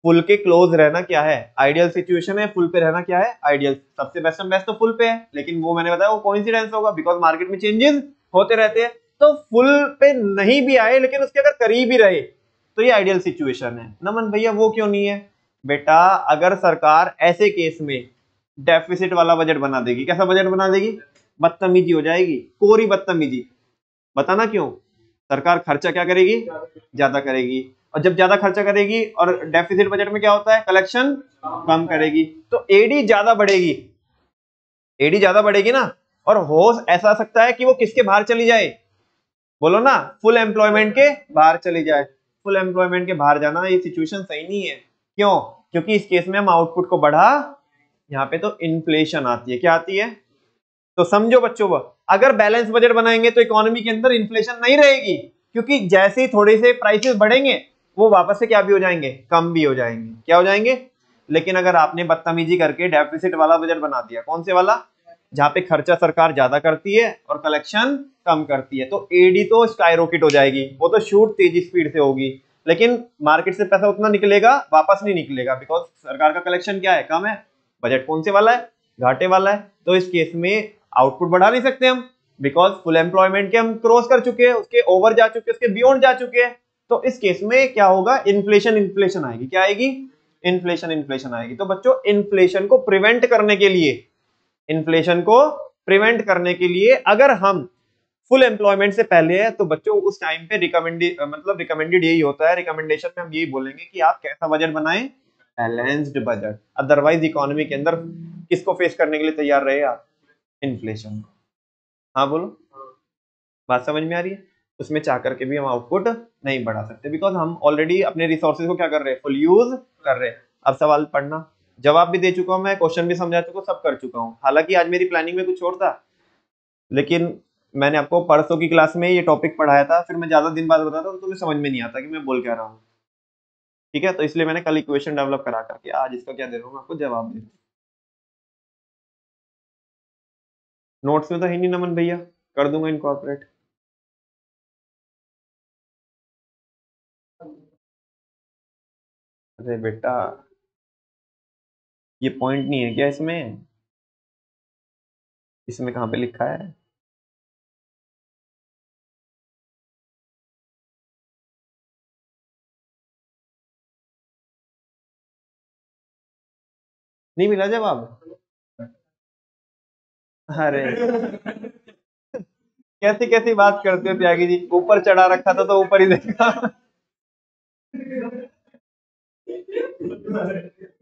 फुल के क्लोज रहना क्या है, आइडियल सिचुएशन है। फुल पे रहना क्या है, आइडियल। सबसे बेस्ट एंड बेस्ट तो फुल पे है, लेकिन वो मैंने बताया वो कोइंसिडेंस होगा, बिकॉज मार्केट में चेंजेस होते रहते हैं। तो फुल पे नहीं भी आए लेकिन उसके अगर करीब ही रहे तो ये आइडियल सिचुएशन है। नमन भैया वो क्यों नहीं है? बेटा अगर सरकार ऐसे केस में डेफिसिट वाला बजट बना देगी, कैसा बजट बना देगी, बदतमीजी हो जाएगी, कोरी बदतमीजी। बताना क्यों? सरकार खर्चा क्या करेगी, ज्यादा करेगी। और जब ज्यादा खर्चा करेगी और डेफिसिट बजट में क्या होता है, कलेक्शन कम करेगी, तो एडी ज्यादा बढ़ेगी। एडी ज्यादा बढ़ेगी ना, और हो ऐसा सकता है कि वो किसके बाहर चली जाए, बोलो ना, फुल एम्प्लॉयमेंट के बाहर चली जाए। फुल एम्प्लॉयमेंट के बाहर जाना ये सिचुएशन सही नहीं है। क्यों? क्योंकि इस केस में हम आउटपुट को बढ़ा, यहाँ पे तो इन्फ्लेशन आती है। क्या आती है? तो समझो बच्चों, अगर बैलेंस बजट बनाएंगे तो इकोनॉमी के अंदर इन्फ्लेशन नहीं रहेगी, क्योंकि जैसे ही थोड़े से प्राइसेस बढ़ेंगे वो वापस से क्या भी हो जाएंगे, कम भी हो जाएंगे। क्या हो जाएंगे? लेकिन अगर आपने बदतमीजी करके डेफिसिट वाला बजट बना दिया, कौन से वाला, जहां पे खर्चा सरकार ज्यादा करती है और कलेक्शन कम करती है, तो एडी तो स्काईरॉकेट हो जाएगी, वो तो शूट तेजी स्पीड से होगी। लेकिन मार्केट से पैसा उतना निकलेगा, वापस नहीं निकलेगा, बिकॉज सरकार का कलेक्शन क्या है, कम है। बजट कौन से वाला है, घाटे वाला है। तो इस केस में आउटपुट बढ़ा नहीं सकते हम, बिकॉज फुल एम्प्लॉयमेंट के हम क्रॉस कर चुके हैं, उसके ओवर जा चुके हैं, उसके बियॉन्ड जा चुके हैं। तो इस केस में क्या होगा, इन्फ्लेशन इन्फ्लेशन आएगी। क्या आएगी? इन्फ्लेशन इन्फ्लेशन आएगी। तो बच्चों इन्फ्लेशन को प्रिवेंट करने के लिए, इन्फ्लेशन को प्रिवेंट करने के लिए अगर हम फुल एम्प्लॉयमेंट से पहले है तो बच्चों उस टाइम पे रिकमेंडेड यही होता है, रिकमेंडेशन में हम यही बोलेंगे कि आप कैसा बजट बनाएं, बैलेंस्ड बजट। अदरवाइज इकोनॉमी के अंदर किसको फेस करने के लिए तैयार रहे आप, इन्फ्लेशन। हाँ बोलो, बात समझ में आ रही है? उसमें चाह करके भी हम आउटपुट नहीं बढ़ा सकते, बिकॉज हम ऑलरेडी अपने रिसोर्सेज को क्या कर रहे हैं, फुल यूज कर रहे हैं। अब सवाल पढ़ना, जवाब भी दे चुका हूं मैं, क्वेश्चन भी समझा चुका हूं, सब कर चुका हूं। हालांकि आज मेरी प्लानिंग में कुछ और था, लेकिन मैंने आपको परसों की क्लास में ये टॉपिक पढ़ाया था, फिर मैं ज्यादा दिन बाद बताता तो तुम्हें समझ में नहीं आता कि मैं बोल क्या रहा हूँ। ठीक है, तो इसलिए मैंने कल इक्वेशन डेवलप करा करके आज इसका क्या दे रहा हूँ आपको, जवाब दे। नोट्स में तो है नहीं नमन भैया, कर दूंगा इनकॉर्पोरेट। अरे बेटा ये पॉइंट नहीं है क्या इसमें, इसमें कहाँ पे लिखा है? नहीं मिला जवाब? अरे कैसी कैसी बात करते हो त्यागी जी, ऊपर चढ़ा रखा था तो ऊपर ही देखा।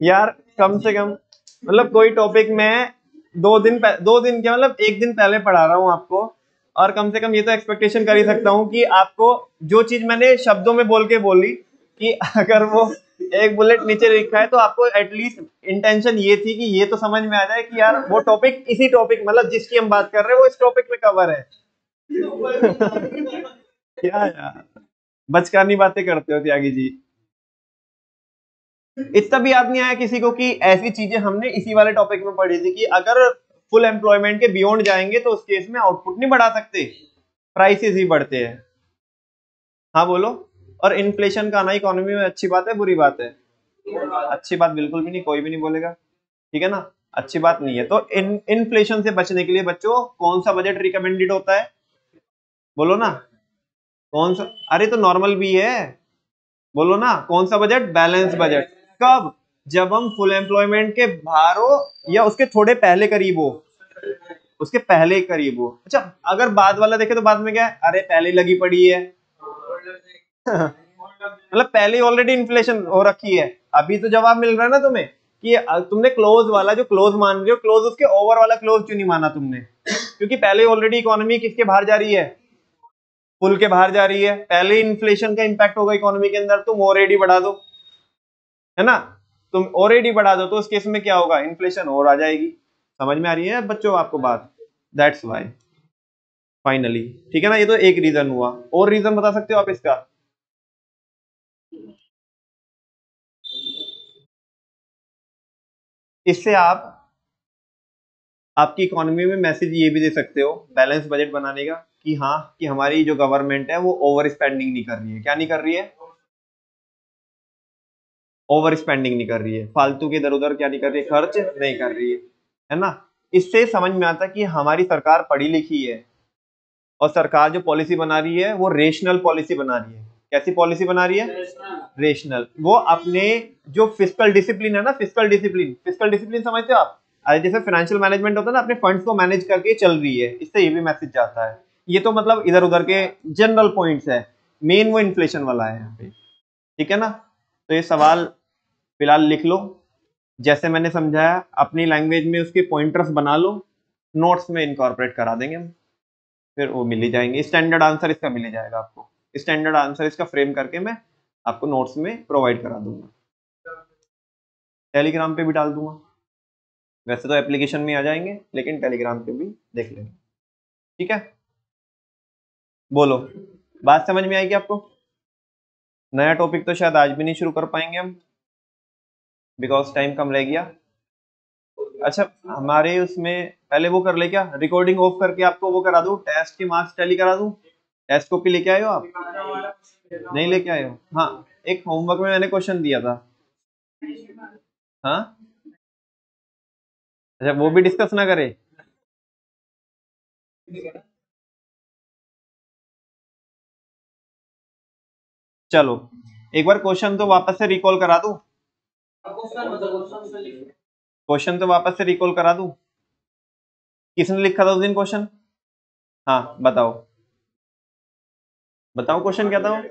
यार कम से कम मतलब कोई टॉपिक में 2 दिन 2 दिन क्या मतलब 1 दिन पहले पढ़ा रहा हूँ आपको, और कम से कम ये तो एक्सपेक्टेशन कर ही सकता हूँ कि आपको जो चीज मैंने शब्दों में बोल के बोली, कि अगर वो एक बुलेट नीचे लिखा है तो आपको एटलीस्ट इंटेंशन ये थी कि ये तो समझ में आ जाए कि यार वो टॉपिक, इसी टॉपिक मतलब जिसकी हम बात कर रहे हैं वो इस टॉपिक में कवर है। क्या यार बचकानी बातें करते हो त्यागी जी। इतना भी याद नहीं आया किसी को कि ऐसी चीजें हमने इसी वाले टॉपिक में पढ़ी थी कि अगर फुल एम्प्लॉयमेंट के बियॉन्ड जाएंगे तो उस केस में आउटपुट नहीं बढ़ा सकते, प्राइसेस ही बढ़ते हैं। हाँ बोलो। और इन्फ्लेशन का आना इकोनॉमी में अच्छी बात है बुरी बात है? अच्छी बात बिल्कुल भी नहीं, कोई भी नहीं बोलेगा। ठीक है ना? अच्छी बात नहीं है। तो इन्फ्लेशन से बचने के लिए बच्चों कौन सा बजट रिकमेंडेड होता है? बोलो ना, कौन सा? अरे तो नॉर्मल भी है, बोलो ना कौन सा बजट? Balance budget. कब? जब हम फुल एम्प्लॉयमेंट के बाहर हो या उसके थोड़े पहले करीब हो, उसके पहले करीब हो। अच्छा, अगर बाद वाला देखे तो बाद में क्या है? अरे पहले ही लगी पड़ी है मतलब पहले ही ऑलरेडी इन्फ्लेशन हो रखी है। अभी तो जवाब मिल रहा है ना तुम्हें कि तुमने क्लोज वाला जो क्लोज मान रहे हो, क्लोज उसके ओवर वाला क्लोज क्यों नहीं माना तुमने? क्योंकि पहले ऑलरेडी इकोनॉमी किसके बाहर जा रही है? फुल के बाहर जा रही है। पहले इन्फ्लेशन का इंपैक्ट होगा इकोनॉमी के अंदर, तुम ऑलरेडी बढ़ा दो, है ना? तुम ऑलरेडी बढ़ा दो तो उस केस में क्या होगा? इन्फ्लेशन और आ जाएगी। समझ में आ रही है बच्चों आपको बात? दैट्स वाई फाइनली, ठीक है ना? ये तो एक रीजन हुआ। और रीजन बता सकते हो आप इसका? इससे आप आपकी इकोनॉमी में मैसेज ये भी दे सकते हो बैलेंस बजट बनाने का कि हाँ, कि हमारी जो गवर्नमेंट है वो ओवर स्पेंडिंग नहीं कर रही है। क्या नहीं कर रही है? ओवर स्पेंडिंग नहीं कर रही है, फालतू के इधर उधर क्या नहीं कर रही है? खर्च नहीं कर रही है ना? इससे समझ में आता है कि हमारी सरकार पढ़ी लिखी है और सरकार जो पॉलिसी बना रही है वो रेशनल पॉलिसी बना रही है। कैसी पॉलिसी बना रही है? रेशनल। वो अपने जो फिस्कल डिसिप्लिन है ना, फिस्कल डिसिप्लिन, फिस्कल डिसिप्लिन समझते हो आप? जैसे फाइनेंशियल मैनेजमेंट होता है ना, अपने फंड्स को मैनेज करके चल रही है। इससे ये भी मैसेज जाता है। ये तो मतलब इधर उधर के जनरल पॉइंट्स है, मेन वो इन्फ्लेशन वाला है यहाँ पे, ठीक है ना? तो ये सवाल फिलहाल लिख लो, जैसे मैंने समझाया अपनी लैंग्वेज में उसके पॉइंटर्स बना लो, नोट्स में इनकॉर्पोरेट करा देंगे हम, फिर वो मिल ही जाएंगे। स्टैंडर्ड आंसर इसका मिल ही जाएगा आपको। स्टैंडर्ड आंसर इसका फ्रेम करके मैं आपको नोट्स में प्रोवाइड करा दूंगा, टेलीग्राम पे भी डाल दूंगा। वैसे तो एप्लीकेशन में आ जाएंगे लेकिन टेलीग्राम पे भी देख लेंगे, ठीक है? बोलो, बात समझ में आएगी आपको? नया टॉपिक तो शायद आज भी नहीं शुरू कर पाएंगे हम, बिकॉज टाइम कम रह गया। अच्छा, हमारे उसमें पहले वो कर ले क्या, रिकॉर्डिंग ऑफ करके आपको वो करा दूं, टेस्ट के मार्क्स टैली करा दूं? टेस्ट कॉपी लेके आए हो आप? नहीं लेके आए हो? हाँ, एक होमवर्क में मैंने क्वेश्चन दिया था। हाँ, अच्छा वो भी डिस्कस ना करे? चलो एक बार क्वेश्चन तो वापस से रिकॉल करा दूं, क्वेश्चन तो वापस से रिकॉल करा दूं। किसने लिखा था उस दिन क्वेश्चन? हाँ बताओ, बताओ क्वेश्चन क्या था?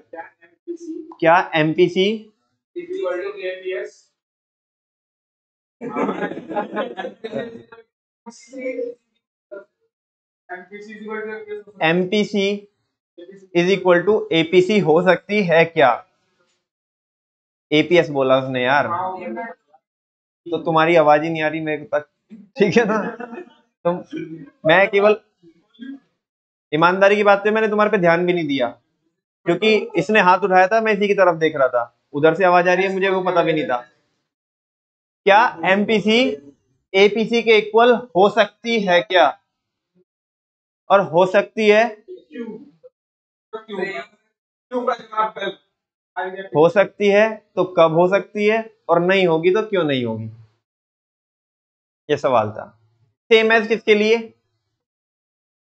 क्या MPC MPC is equal to APC हो सकती है क्या? एपीएस बोला उसने यार, तो तुम्हारी आवाज ही नहीं आ रही मेरे तक, ठीक है ना? तो मैं केवल ईमानदारी की बात है, मैंने तुम्हारे पे ध्यान भी नहीं दिया क्योंकि इसने हाथ उठाया था, मैं इसी की तरफ देख रहा था। उधर से आवाज आ रही है मुझे वो पता भी नहीं था। क्या एमपीसी एपीसी के इक्वल हो सकती है क्या? और हो सकती है, हो सकती है तो कब हो सकती है, और नहीं होगी तो क्यों नहीं होगी? ये सवाल था। सेम एज किसके लिए?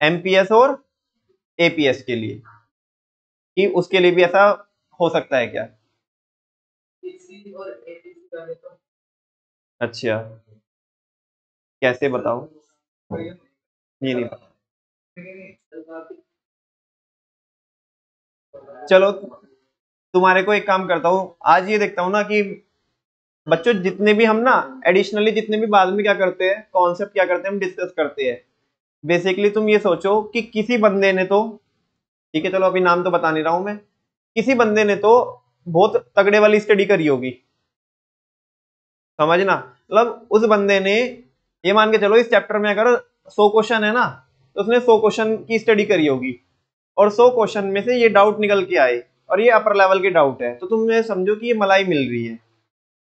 एमपीएस और एपीएस के लिए, कि उसके लिए भी ऐसा हो सकता है क्या? अच्छा, कैसे बताओ? ये नहीं पता। चलो तुम्हारे को एक काम करता हूँ, आज ये देखता हूँ ना कि बच्चों जितने भी हम ना एडिशनली जितने भी बाद में क्या करते हैं, कॉन्सेप्ट क्या करते हैं, हम डिस्कस करते हैं। बेसिकली तुम ये सोचो कि किसी बंदे ने तो, ठीक है चलो अभी नाम तो बता नहीं रहा हूं मैं, किसी बंदे ने तो बहुत तगड़े वाली स्टडी करी होगी, समझना। मतलब उस बंदे ने, ये मान के चलो इस चैप्टर में अगर 100 क्वेश्चन है ना, तो उसने 100 क्वेश्चन की स्टडी करी होगी और 100 क्वेश्चन में से ये डाउट निकल के आए और ये अपर लेवल के डाउट है, तो तुम ये समझो कि ये मलाई मिल रही है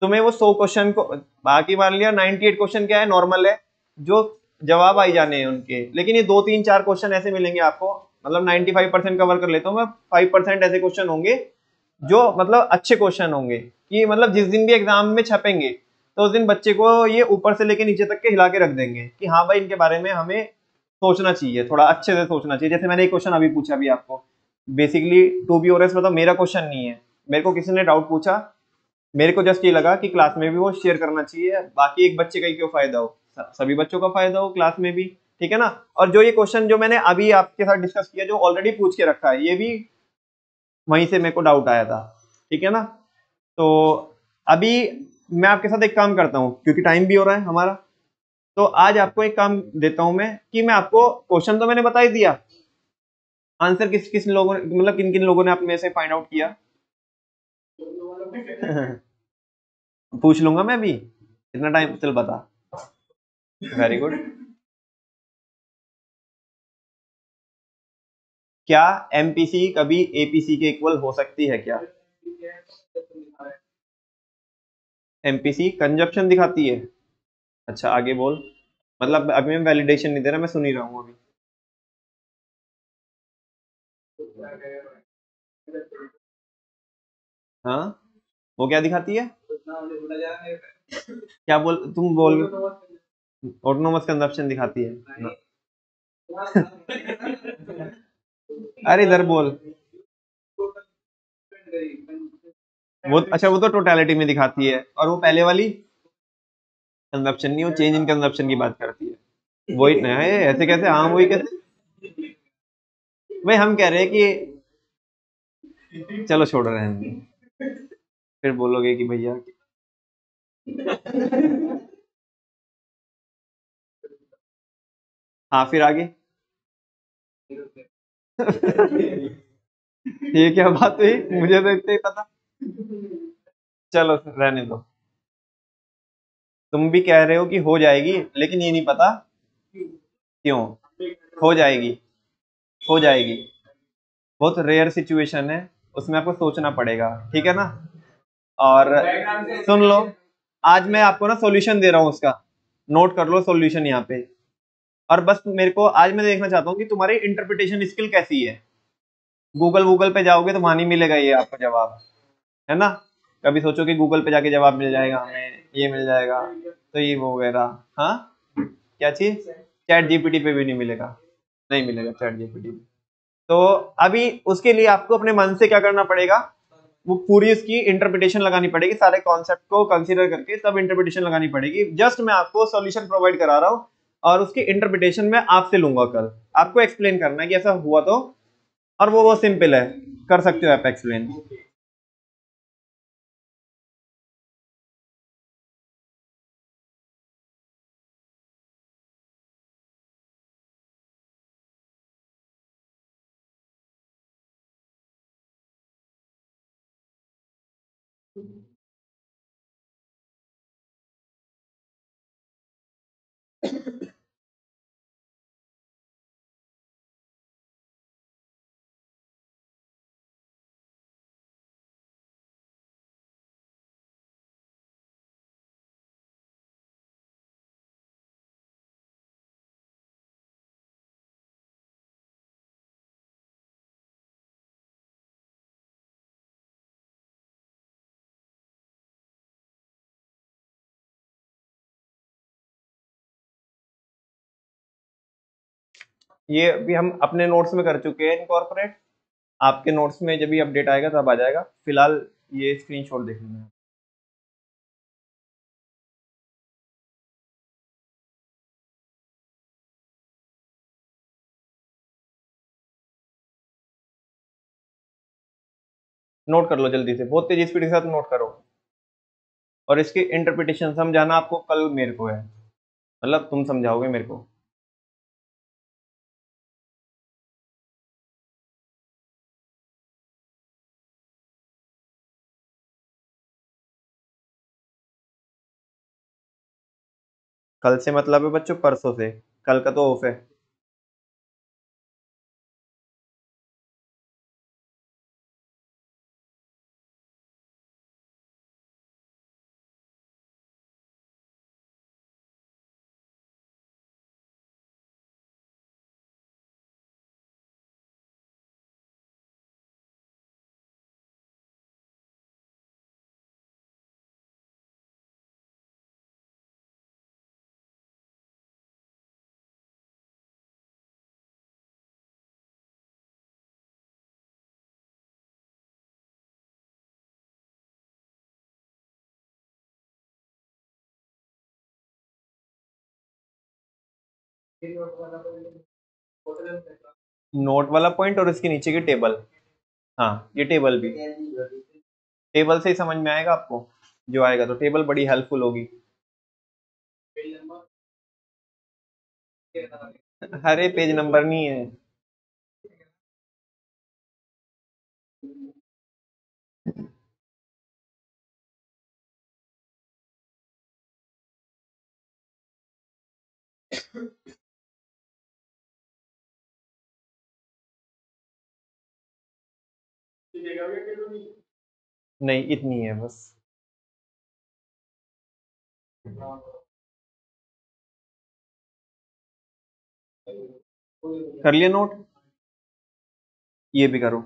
तुम्हें वो 100 क्वेश्चन को। बाकी मान लिया 98 क्वेश्चन क्या है, नॉर्मल है, जो जवाब आई जाने हैं उनके, लेकिन ये 2 3 4 क्वेश्चन ऐसे मिलेंगे आपको, मतलब 95% कवर कर लेता हूँ मैं, 5% ऐसे क्वेश्चन होंगे जो मतलब अच्छे क्वेश्चन होंगे कि मतलब जिस दिन भी एग्जाम में छपेंगे तो उस दिन बच्चे को ये ऊपर से लेके नीचे तक के हिला के रख देंगे कि हाँ भाई इनके बारे में हमें सोचना चाहिए, थोड़ा अच्छे से सोचना चाहिए। जैसे मैंने एक क्वेश्चन अभी पूछा भी आपको, बेसिकली टू बी ऑनेस्ट मतलब मेरा क्वेश्चन नहीं है, मेरे को किसी ने डाउट पूछा, मेरे को जस्ट ये लगा कि क्लास में भी वो शेयर करना चाहिए, बाकी एक बच्चे का ही क्यों फायदा हो, सभी बच्चों का फायदा हो क्लास में भी, ठीक है ना। और जो ये क्वेश्चन जो मैंने अभी आपके साथ डिस्कस किया, जो ऑलरेडी पूछ के रखा है, ये भी वहीं से मेरे को डाउट आया था, ठीक है ना। तो अभी मैं आपके साथ एक काम करता हूँ, क्योंकि टाइम भी हो रहा है हमारा, तो आज आपको एक काम देता हूं मैं कि मैं आपको क्वेश्चन तो मैंने बता ही दिया, आंसर किस किस लोगों ने मतलब किन किन लोगों ने आप में से फाइंड आउट किया। पूछ लूंगा मैं भी, इतना टाइम चल बता। Very good. क्या एमपीसी कभी एपीसी के इक्वल हो सकती है क्या? एमपीसी कंजप्शन दिखाती है? अच्छा आगे बोल, मतलब अभी मैं वैलिडेशन नहीं दे रहा, मैं सुन ही रहा हूँ अभी। हाँ, वो क्या दिखाती है? क्या बोल, तुम बोल। ऑटोनोमस कंजप्शन दिखाती है? अरे इधर बोल। वो अच्छा, वो तो टोटलिटी में दिखाती है, और वो पहले वाली कंजप्शन नहीं, वो चेंज इन कंजप्शन की बात करती है। वही ना है, ऐसे कैसे, हाँ वही कैसे। भाई हम कह रहे हैं कि चलो छोड़ रहे हैं, फिर बोलोगे कि भैया। हाँ फिर आगे। ये क्या बात हुई, मुझे तो इतना ही पता। चलो रहने दो। तुम भी कह रहे हो कि हो जाएगी, लेकिन ये नहीं पता क्यों। हो जाएगी, हो जाएगी। बहुत रेयर सिचुएशन है, उसमें आपको सोचना पड़ेगा, ठीक है ना। और सुन लो, आज मैं आपको ना सॉल्यूशन दे रहा हूँ उसका, नोट कर लो सॉल्यूशन यहाँ पे। और बस मेरे को आज मैं देखना चाहता हूँ कि तुम्हारी इंटरप्रिटेशन स्किल कैसी है। गूगल गूगल पे जाओगे तो वहां नहीं मिलेगा ये आपको जवाब, है ना। कभी सोचो कि गूगल पे जाके जवाब मिल जाएगा हमें, ये मिल जाएगा, तो ये वो वगैरह, हाँ क्या चीज, चैट जीपीटी पे भी नहीं मिलेगा, नहीं मिलेगा चैट जीपीटी पे। तो अभी उसके लिए आपको अपने मन से क्या करना पड़ेगा, वो पूरी इसकी इंटरप्रिटेशन लगानी पड़ेगी, सारे कॉन्सेप्ट को कंसीडर करके तब इंटरप्रिटेशन लगानी पड़ेगी। जस्ट मैं आपको सॉल्यूशन प्रोवाइड करा रहा हूँ, और उसकी इंटरप्रिटेशन मैं आपसे लूंगा कल। आपको एक्सप्लेन करना है कि ऐसा हुआ तो, और वो सिंपल है, कर सकते हो आप एक्सप्लेन। ये अभी हम अपने नोट्स में कर चुके हैं इनकॉर्पोरेट, आपके नोट्स में जब भी अपडेट आएगा तब आ जाएगा। फिलहाल ये स्क्रीनशॉट देख लेना। नोट कर लो जल्दी से, बहुत तेज स्पीड के साथ नोट करो। और इसकी इंटरप्रिटेशन समझाना आपको कल मेरे को है, मतलब तुम समझाओगे मेरे को। कल से मतलब है बच्चों परसों से, कल का तो ऑफ है। नोट वाला पॉइंट और इसके नीचे की टेबल। हाँ, ये टेबल भी, टेबल से ही समझ में आएगा आपको, जो आएगा तो टेबल बड़ी हेल्पफुल होगी। अरे पेज नंबर नहीं है। नहीं, इतनी है बस। कर लिया नोट, ये भी करो।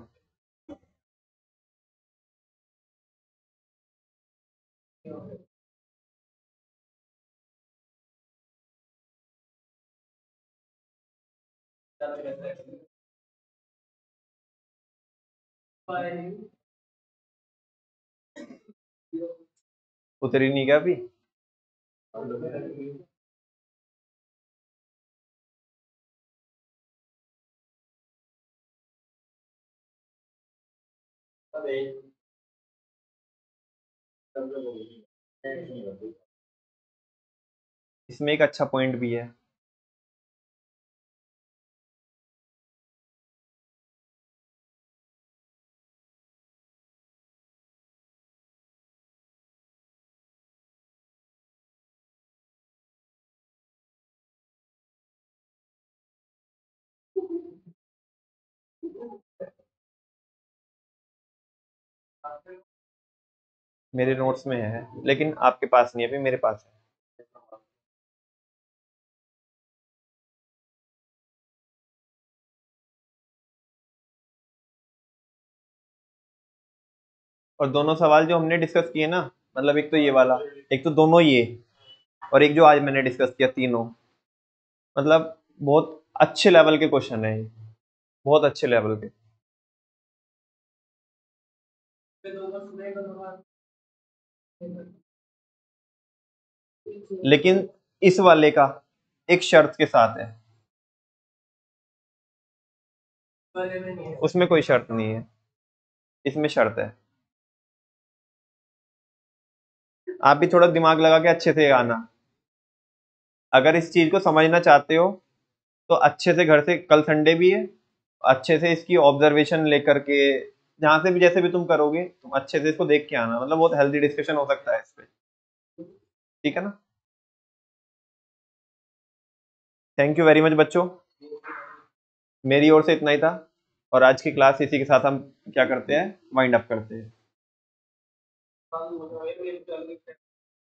उतरी नहीं क्या अभी? इसमें एक अच्छा पॉइंट भी है। मेरे नोट्स में है, लेकिन आपके पास नहीं है, अभी मेरे पास है। और दोनों सवाल जो हमने डिस्कस किए ना, मतलब एक तो ये वाला, एक तो दोनों ये, और एक जो आज मैंने डिस्कस किया, तीनों मतलब बहुत अच्छे लेवल के क्वेश्चन है ये, बहुत अच्छे लेवल के। लेकिन इस वाले का एक शर्त के साथ है, उसमें कोई शर्त नहीं है, इसमें शर्त है। आप भी थोड़ा दिमाग लगा के अच्छे से आना। अगर इस चीज को समझना चाहते हो तो अच्छे से घर से, कल संडे भी है, अच्छे से इसकी ऑब्जर्वेशन लेकर के, जहां से भी जैसे भी तुम करोगे, तुम अच्छे से इसको देख के आना, मतलब बहुत हेल्दी डिस्कशन हो सकता है इस पे। ठीक है ना? थैंक यू वेरी मच बच्चों, मेरी ओर से इतना ही था। और आज की क्लास इसी के साथ हम क्या करते हैं, वाइंड अप करते हैं।